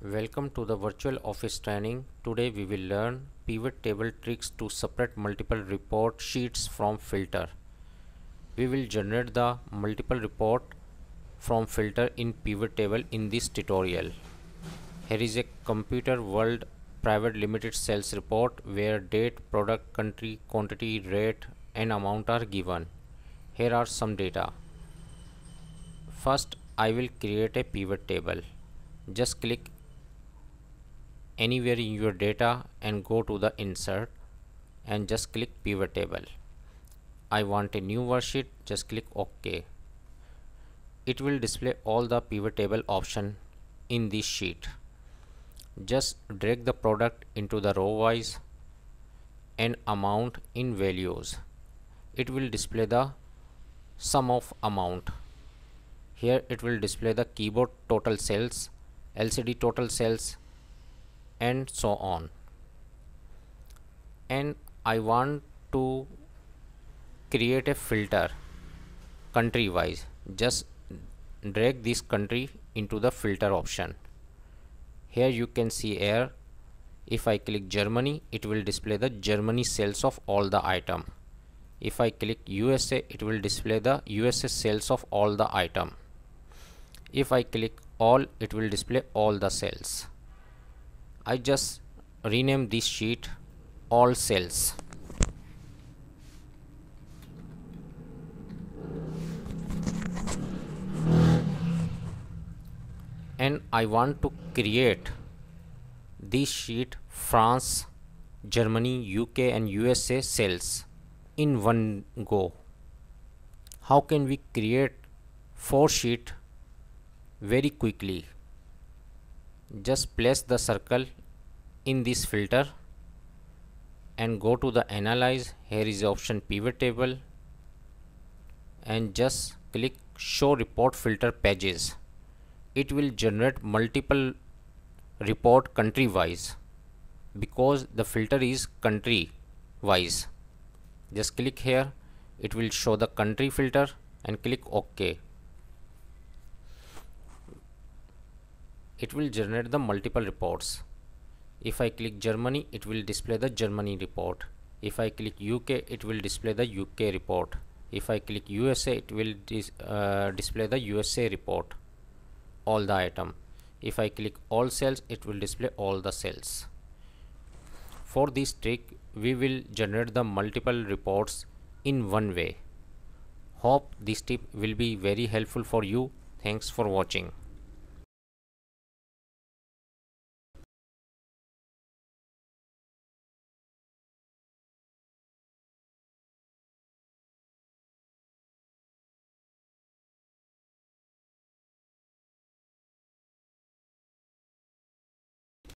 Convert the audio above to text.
Welcome to the virtual office training. Today we will learn pivot table tricks to separate multiple report sheets from filter. We will generate the multiple report from filter in pivot table in this tutorial. Here is a Computer World Private Limited sales report where date, product, country, quantity, rate and amount are given. Here are some data. First, I will create a pivot table. Just click anywhere in your data and go to the insert and just click pivot table. I want a new worksheet, just click OK. It will display all the pivot table option in this sheet. Just drag the product into the row wise and amount in values. It will display the sum of amount. Here it will display the keyboard total sales, LCD total sales and so on. And I want to create a filter country wise. Just drag this country into the filter option. Here you can see here, if I click Germany, it will display the Germany sales of all the item. If I click USA, it will display the USA sales of all the item. If I click all, it will display all the sales. I just rename this sheet all sales. And I want to create this sheet France, Germany, UK and USA sales in one go. How can we create 4 sheets very quickly? Just place the circle in this filter and go to the analyze. Here is the option pivot table and just click show report filter pages. It will generate multiple report country wise because the filter is country wise. Just click here, it will show the country filter and click OK. It will generate the multiple reports. If I click Germany, it will display the Germany report. If I click UK, it will display the UK report. If I click USA, it will display the USA report, all the item. If I click all sales, it will display all the sales. For this trick, we will generate the multiple reports in one way. Hope this tip will be very helpful for you. Thanks for watching.